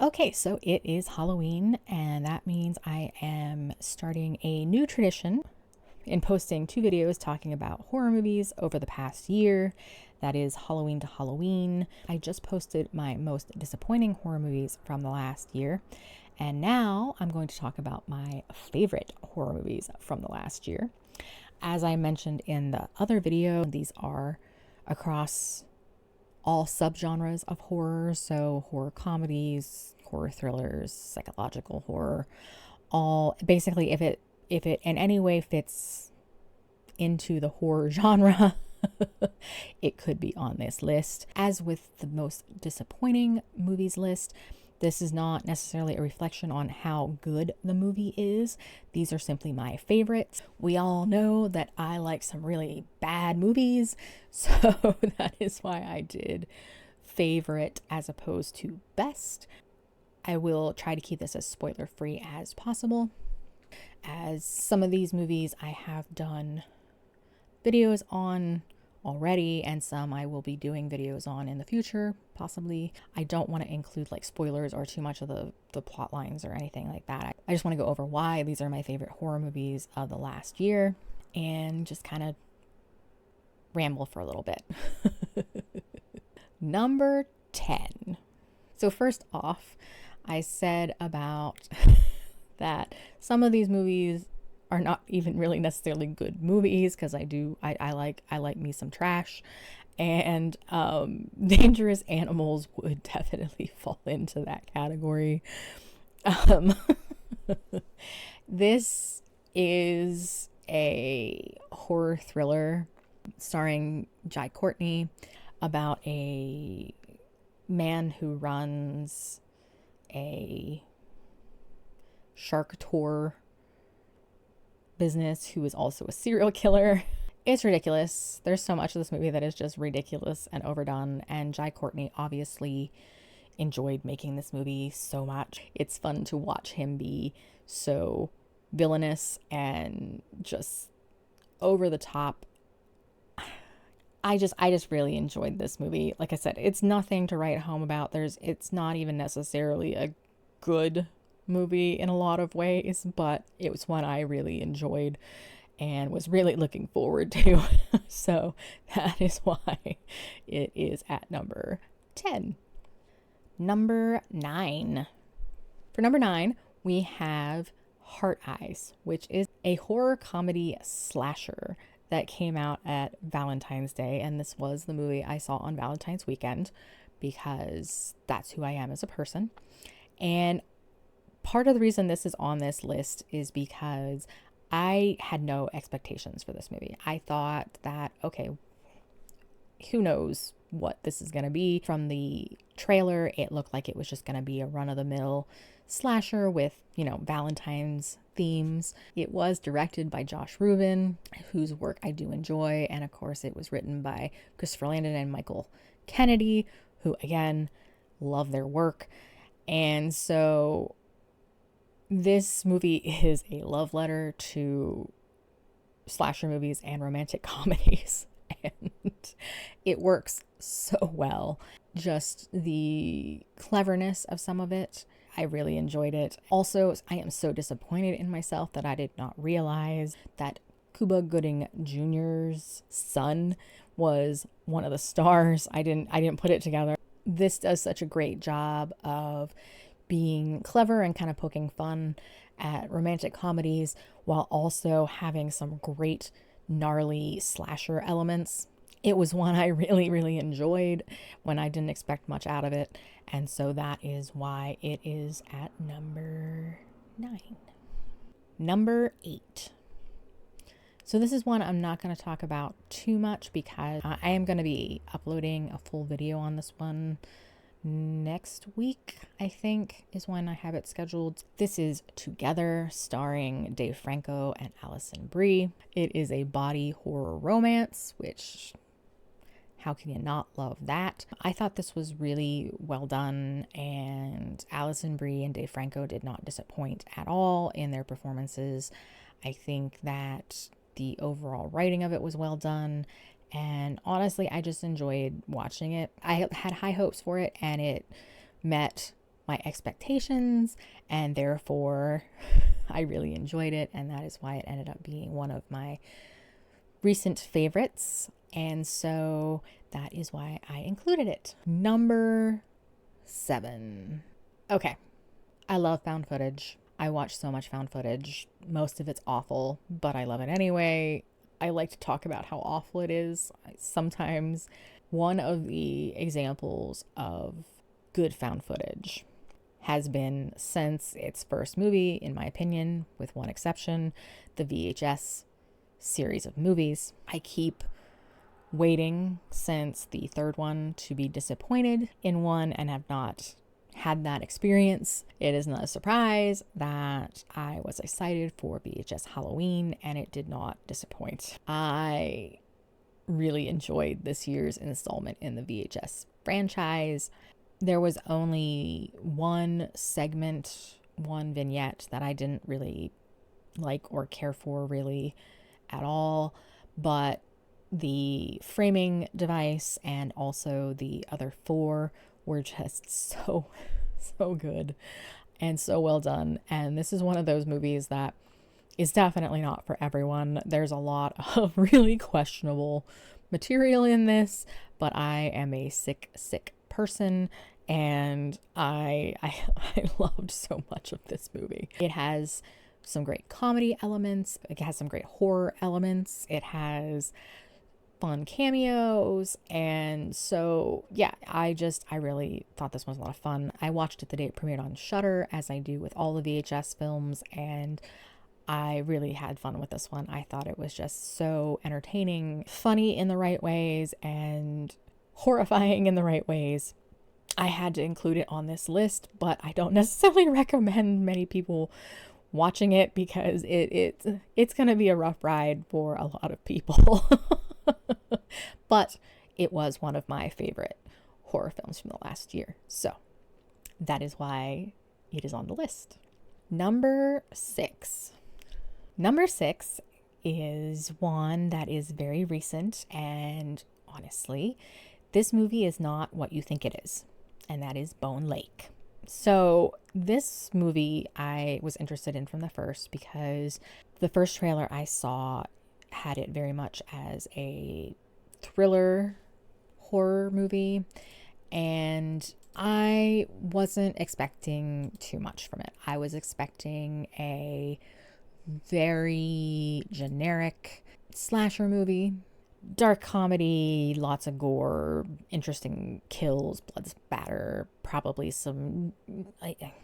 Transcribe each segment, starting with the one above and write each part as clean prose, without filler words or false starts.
Okay, so it is Halloween, and that means I am starting a new tradition in posting 2 videos talking about horror movies over the past year. That is Halloween to Halloween. I just posted my most disappointing horror movies from the last year, and now I'm going to talk about my favorite horror movies from the last year. As I mentioned in the other video, these are across all subgenres of horror, so horror comedies, horror thrillers, psychological horror, all basically if it in any way fits into the horror genre, it could be on this list. As with the most disappointing movies list, this is not necessarily a reflection on how good the movie is. These are simply my favorites. We all know that I like some really bad movies, so that is why I did favorite as opposed to best. I will try to keep this as spoiler free as possible, as some of these movies I have done videos on already, and some I will be doing videos on in the future, possibly. I don't want to include like spoilers or too much of the plot lines or anything like that. I just want to go over why these are my favorite horror movies of the last year and just kind of ramble for a little bit. Number 10. So first off, I said about that some of these movies are not even really necessarily good movies, because I like me some trash, and Dangerous Animals would definitely fall into that category. Um, this is a horror thriller starring Jai Courtney about a man who runs a shark tour business who is also a serial killer. It's ridiculous. There's so much of this movie that is just ridiculous and overdone, and Jai Courtney obviously enjoyed making this movie so much. It's fun to watch him be so villainous and just over the top. I just really enjoyed this movie. Like I said, it's nothing to write home about. It's not even necessarily a good movie in a lot of ways, but it was one I really enjoyed and was really looking forward to. So that is why it is at number 10. Number 9. For number 9, we have Heart Eyes, which is a horror comedy slasher that came out at Valentine's Day, and this was the movie I saw on Valentine's weekend because that's who I am as a person. And part of the reason this is on this list is because I had no expectations for this movie. I thought that, okay, who knows what this is going to be. From the trailer, it looked like it was just going to be a run-of-the-mill slasher with, Valentine's themes. It was directed by Josh Rubin, whose work I do enjoy, and of course it was written by Christopher Landon and Michael Kennedy, who again love their work. And so this movie is a love letter to slasher movies and romantic comedies, and it works so well. Just the cleverness of some of it, I really enjoyed it. Also, I am so disappointed in myself that I did not realize that Cuba Gooding Jr.'s son was one of the stars. I didn't put it together. This does such a great job of being clever and kind of poking fun at romantic comedies while also having some great gnarly slasher elements. It was one I really, really enjoyed when I didn't expect much out of it. And so that is why it is at number 9. Number 8. So this is one I'm not going to talk about too much because I am going to be uploading a full video on this one next week, I think, is when I have it scheduled. This is Together, starring Dave Franco and Alison Brie. It is a body horror romance, which, how can you not love that? I thought this was really well done, and Alison Brie and Dave Franco did not disappoint at all in their performances. I think that the overall writing of it was well done, and honestly, I just enjoyed watching it. I had high hopes for it, and it met my expectations, and therefore I really enjoyed it, and that is why it ended up being one of my recent favorites. And so that is why I included it. Number 7. Okay, I love found footage. I watch so much found footage. Most of it's awful, but I love it anyway. I like to talk about how awful it is. Sometimes one of the examples of good found footage has been, since its first movie, in my opinion, with one exception, the VHS series of movies. I keep waiting since the third one to be disappointed in one and have not had that experience. It is not a surprise that I was excited for VHS Halloween and it did not disappoint. I really enjoyed this year's installment in the VHS franchise. There was only one segment, one vignette that I didn't really like or care for really at all, but the framing device and also the other 4 were just so good and so well done. And this is one of those movies that is definitely not for everyone. There's a lot of really questionable material in this, but I am a sick person, and I loved so much of this movie. It has some great comedy elements. It has some great horror elements. It has fun cameos. And so, yeah, I really thought this was a lot of fun. I watched it the day it premiered on Shudder, as I do with all the VHS films, and I really had fun with this one. I thought it was just so entertaining, funny in the right ways, and horrifying in the right ways. I had to include it on this list, but I don't necessarily recommend many people watching it because it's going to be a rough ride for a lot of people. But it was one of my favorite horror films from the last year. So that is why it is on the list. Number 6. Number 6 is one that is very recent, and honestly, this movie is not what you think it is, and that is Bone Lake. So this movie I was interested in from the first because the first trailer I saw had it very much as a thriller horror movie, and I wasn't expecting too much from it. I was expecting a very generic slasher movie, dark comedy, lots of gore, interesting kills, blood spatter, probably some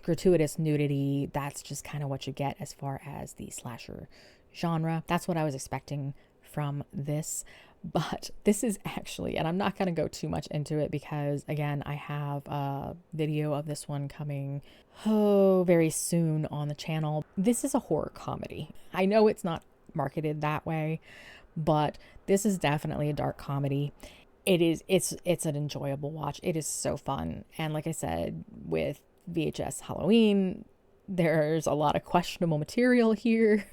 gratuitous nudity. That's just kind of what you get as far as the slasher genre. That's what I was expecting from this. But this is actually, and I'm not going to go too much into it because, again, I have a video of this one coming very soon on the channel. This is a horror comedy. I know it's not marketed that way, but this is definitely a dark comedy. It's an enjoyable watch. It is so fun. And like I said, with VHS Halloween, there's a lot of questionable material here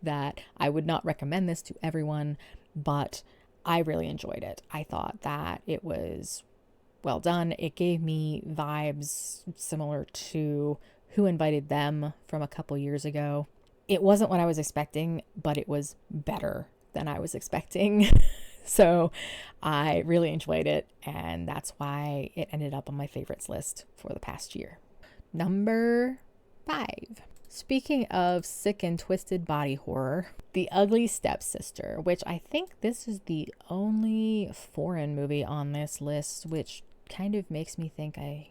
that I would not recommend this to everyone, but I really enjoyed it. I thought that it was well done. It gave me vibes similar to Who Invited Them from a couple years ago. It wasn't what I was expecting, but it was better than I was expecting. So I really enjoyed it, and that's why it ended up on my favorites list for the past year. Number 5. Speaking of sick and twisted body horror, The Ugly Stepsister, which I think this is the only foreign movie on this list, which kind of makes me think I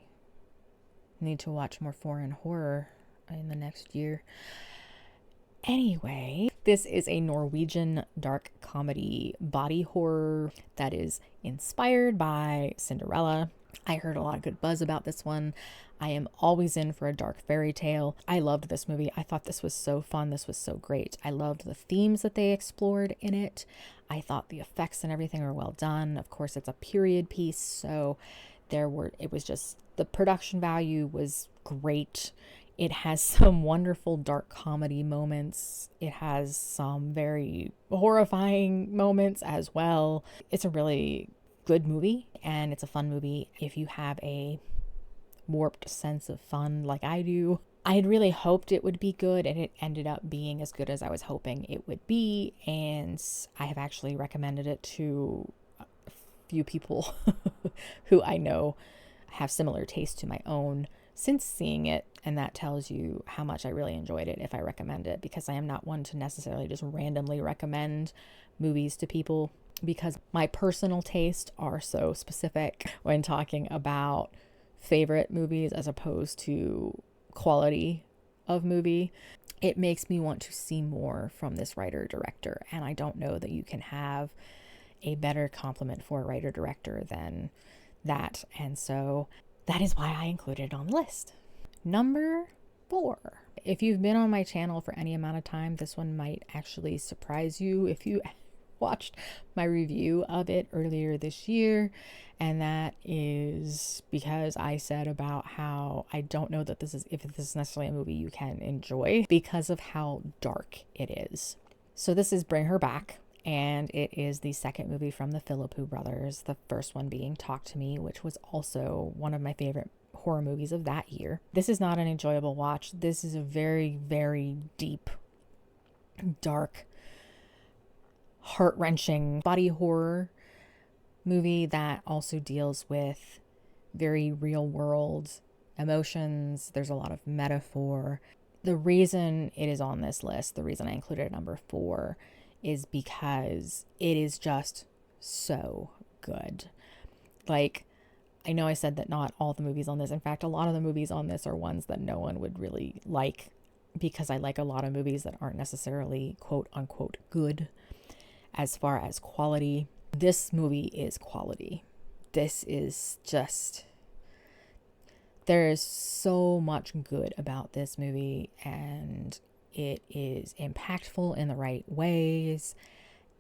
need to watch more foreign horror in the next year. Anyway, this is a Norwegian dark comedy body horror that is inspired by Cinderella. I heard a lot of good buzz about this one. I am always in for a dark fairy tale. I loved this movie. I thought this was so fun. This was so great. I loved the themes that they explored in it. I thought the effects and everything were well done. Of course, it's a period piece, so it was just, the production value was great. It has some wonderful dark comedy moments. It has some very horrifying moments as well. It's a really good movie, and it's a fun movie if you have a warped sense of fun like I do. I had really hoped it would be good, and it ended up being as good as I was hoping it would be. And I have actually recommended it to a few people who I know have similar taste to my own since seeing it. And that tells you how much I really enjoyed it if I recommend it, because I am not one to necessarily just randomly recommend movies to people, because my personal tastes are so specific when talking about favorite movies as opposed to quality of movie. It makes me want to see more from this writer director, and I don't know that you can have a better compliment for a writer director than that. And so that is why I included it on the list. Number 4. If you've been on my channel for any amount of time, this one might actually surprise you if you watched my review of it earlier this year. And that is because I said about how I don't know that if this is necessarily a movie you can enjoy because of how dark it is. So this is Bring Her Back, and it is the second movie from the Philippou brothers, the first one being Talk to Me, which was also one of my favorite horror movies of that year. This is not an enjoyable watch. This is a very, very deep, dark, heart-wrenching body horror movie that also deals with very real-world emotions. There's a lot of metaphor. The reason it is on this list, the reason I included it at number 4, is because it is just so good. Like, I know I said that not all the movies on this, in fact, a lot of the movies on this are ones that no one would really like, because I like a lot of movies that aren't necessarily quote unquote good as far as quality. This movie is quality. This is just, there is so much good about this movie, and it is impactful in the right ways,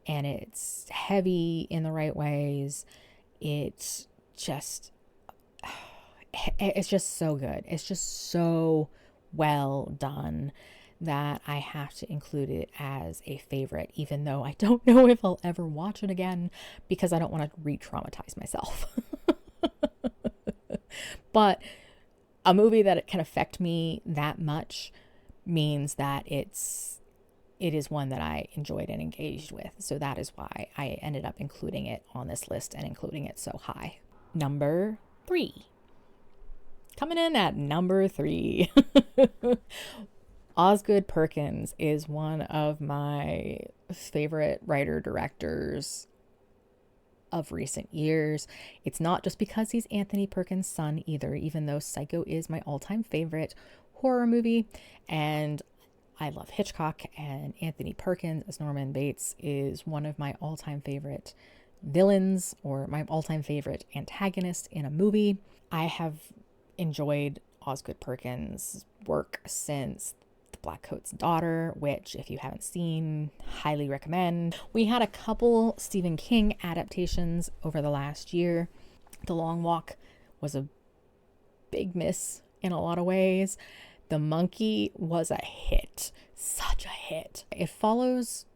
and it's heavy in the right ways. It's just so good. It's just so well done that I have to include it as a favorite, even though I don't know if I'll ever watch it again, because I don't want to re-traumatize myself. But a movie that it can affect me that much means that it is one that I enjoyed and engaged with. So that is why I ended up including it on this list and including it so high. Number 3. Coming in at number 3. Osgood Perkins is one of my favorite writer-directors of recent years. It's not just because he's Anthony Perkins' son either, even though Psycho is my all-time favorite horror movie, and I love Hitchcock, and Anthony Perkins as Norman Bates is one of my all-time favorite villains, or my all-time favorite antagonist in a movie. I have enjoyed Osgood Perkins' work since The Black Coat's Daughter, which, if you haven't seen, highly recommend. We had a couple Stephen King adaptations over the last year. The Long Walk was a big miss in a lot of ways. The Monkey was a hit, such a hit. It follows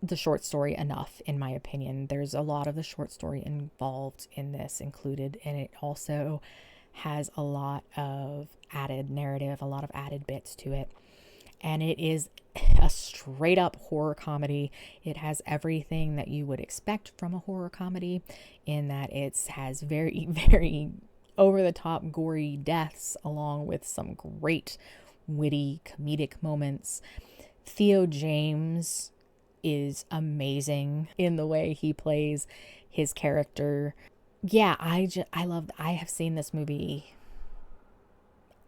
the short story enough, in my opinion. There's a lot of the short story involved in this included, and it also has a lot of added narrative, a lot of added bits to it. And it is a straight up horror comedy. It has everything that you would expect from a horror comedy, in that it has very, very over the top gory deaths, along with some great witty comedic moments. Theo James is amazing in the way he plays his character. Yeah, I have seen this movie.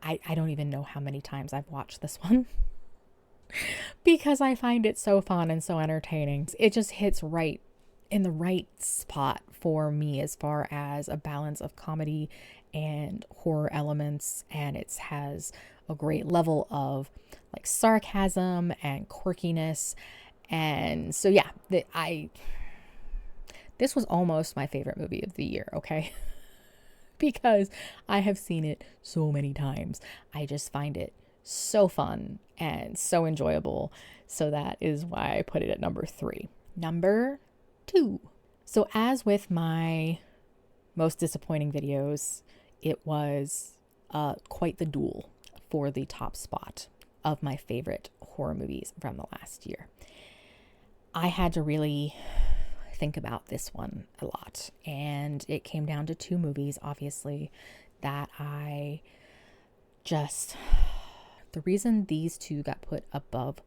I don't even know how many times I've watched this one because I find it so fun and so entertaining. It just hits right in the right spot for me as far as a balance of comedy and horror elements, and it has a great level of like sarcasm and quirkiness. And so yeah, this was almost my favorite movie of the year, okay? Because I have seen it so many times. I just find it so fun and so enjoyable. So that is why I put it at number 3. Number 2. So as with my most disappointing videos, it was quite the duel for the top spot of my favorite horror movies from the last year. I had to really think about this one a lot, and it came down to two movies, obviously, that I just... The reason these two got put above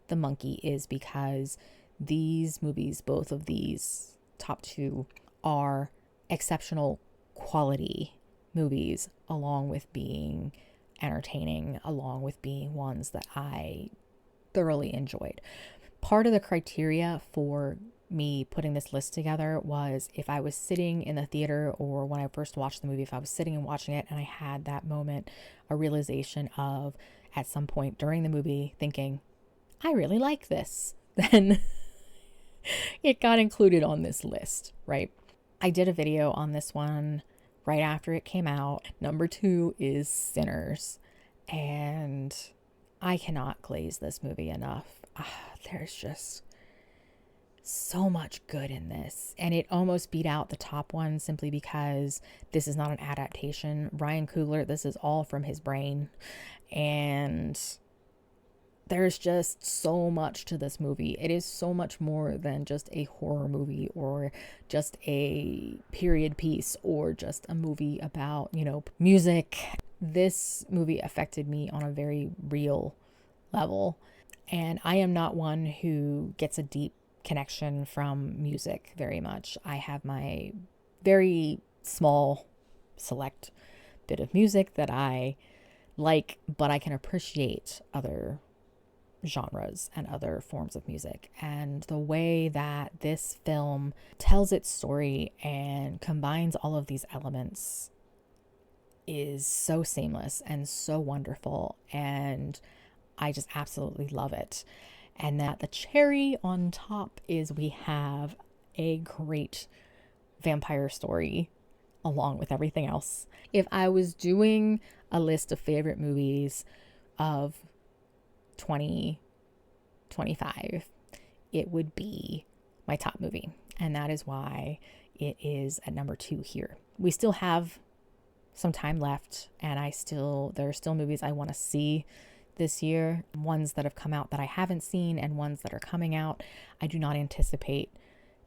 The Monkey is because these movies, both of these top two, are exceptional quality movies, along with being entertaining, along with being ones that I thoroughly enjoyed. Part of the criteria for me putting this list together was if I was sitting in the theater, or when I first watched the movie, if I was sitting and watching it and I had that moment, a realization of at some point during the movie thinking, I really like this, then it got included on this list, right? I did a video on this one right after it came out. Number 2 is Sinners, and I cannot glaze this movie enough. There's just so much good in this, and it almost beat out the top one simply because this is not an adaptation. Ryan Coogler, this is all from his brain, and there's just so much to this movie. It is so much more than just a horror movie or just a period piece or just a movie about, music. This movie affected me on a very real level, and I am not one who gets a deep connection from music very much. I have my very small select bit of music that I like, but I can appreciate other genres and other forms of music. And the way that this film tells its story and combines all of these elements is so seamless and so wonderful, and I just absolutely love it. And that the cherry on top is we have a great vampire story along with everything else. If I was doing a list of favorite movies of 2025, it would be my top movie. And that is why it is at number 2 here. We still have some time left, and there are still movies I want to see this year, ones that have come out that I haven't seen and ones that are coming out. I do not anticipate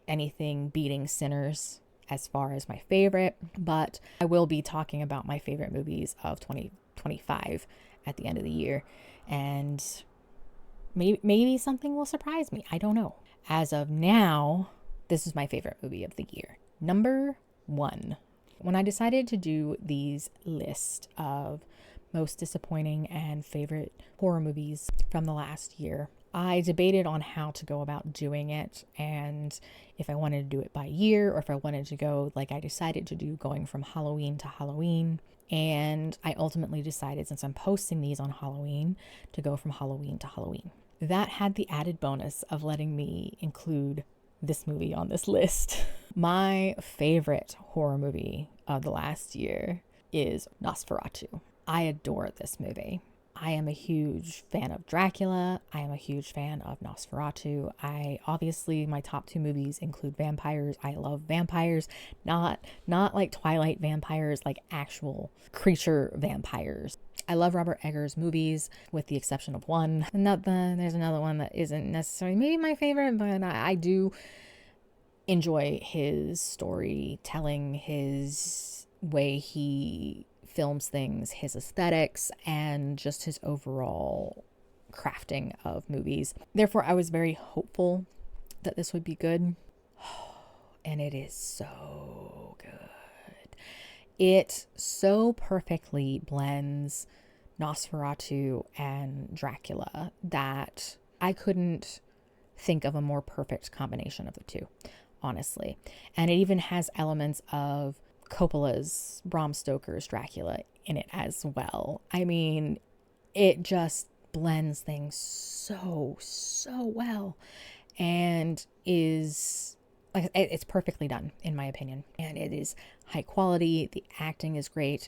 anything beating Sinners as far as my favorite, but I will be talking about my favorite movies of 2025 at the end of the year, and maybe something will surprise me. I don't know. As of now, this is my favorite movie of the year. Number 1. When I decided to do these list of most disappointing and favorite horror movies from the last year, I debated on how to go about doing it, and if I wanted to do it by year or if I wanted to go like I decided to do, going from Halloween to Halloween. And I ultimately decided, since I'm posting these on Halloween, to go from Halloween to Halloween. That had the added bonus of letting me include this movie on this list. My favorite horror movie of the last year is Nosferatu. I adore this movie. I am a huge fan of Dracula. I am a huge fan of Nosferatu. My top 2 movies include vampires. I love vampires, not like Twilight vampires, like actual creature vampires. I love Robert Eggers' movies, with the exception of one. There's another one that isn't necessarily maybe my favorite, but I do enjoy his storytelling, his way he films things, his aesthetics, and just his overall crafting of movies. Therefore, I was very hopeful that this would be good. And it is so good. It so perfectly blends Nosferatu and Dracula that I couldn't think of a more perfect combination of the two, honestly. And it even has elements of Coppola's Bram Stoker's Dracula in it as well. I mean, it just blends things so well, and is like, it's perfectly done in my opinion, and it is high quality. The acting is great.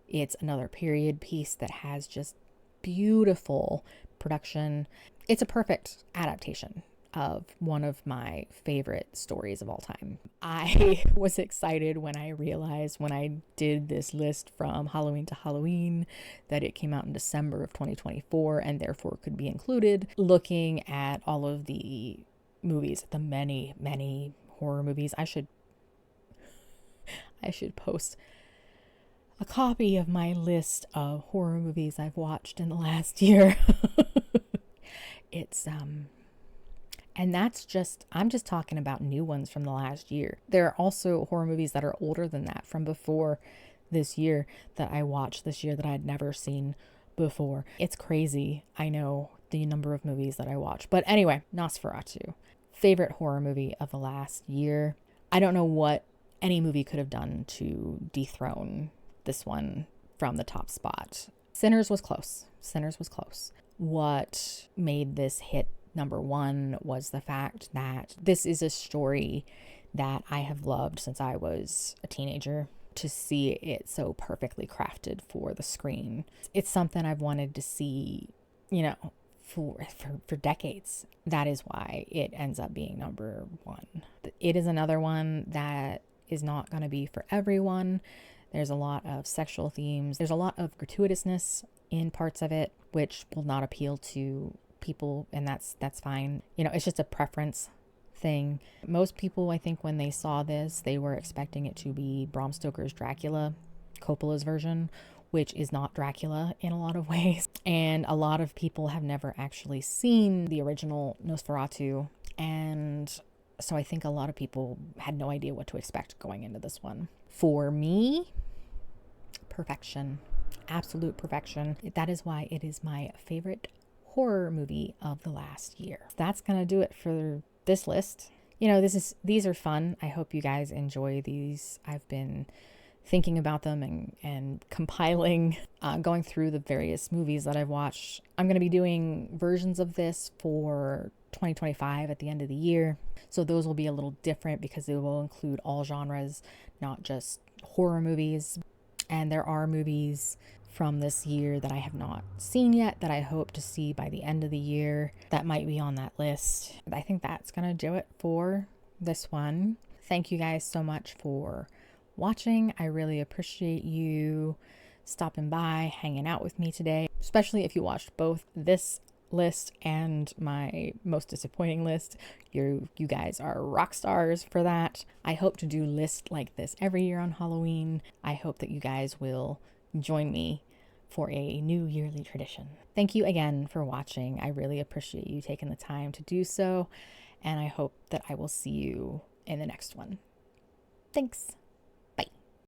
It's another period piece that has just beautiful production. It's a perfect adaptation of one of my favorite stories of all time. I was excited when I realized when I did this list from Halloween to Halloween that it came out in December of 2024 and therefore could be included. Looking at all of the movies, the many, many horror movies, I should post a copy of my list of horror movies I've watched in the last year. It's and I'm just talking about new ones from the last year. There are also horror movies that are older than that, from before this year, that I watched this year that I had never seen before. It's crazy, I know, the number of movies that I watch. But anyway, Nosferatu, favorite horror movie of the last year. I don't know what any movie could have done to dethrone this one from the top spot. Sinners was close. What made this hit number one was the fact that this is a story that I have loved since I was a teenager. To see it so perfectly crafted for the screen, it's something I've wanted to see, for decades. That is why it ends up being number one. It is another one that is not going to be for everyone. There's a lot of sexual themes. There's a lot of gratuitousness in parts of it, which will not appeal to people, and that's fine. It's just a preference thing. Most people, I think, when they saw this, they were expecting it to be Bram Stoker's Dracula, Coppola's version, which is not Dracula in a lot of ways. And a lot of people have never actually seen the original Nosferatu, and so I think a lot of people had no idea what to expect going into this one. For me, perfection. Absolute perfection. That is why it is my favorite horror movie of the last year. That's gonna do it for this list. These are fun. I hope you guys enjoy these. I've been thinking about them and compiling, going through the various movies that I've watched. I'm going to be doing versions of this for 2025 at the end of the year. So those will be a little different because they will include all genres, not just horror movies. And there are movies from this year that I have not seen yet that I hope to see by the end of the year that might be on that list. I think that's going to do it for this one. Thank you guys so much for watching. I really appreciate you stopping by, hanging out with me today, especially if you watched both this list and my most disappointing list. You guys are rock stars for that. I hope to do lists like this every year on Halloween. I hope that you guys will join me for a new yearly tradition. Thank you again for watching. I really appreciate you taking the time to do so, and I hope that I will see you in the next one. Thanks.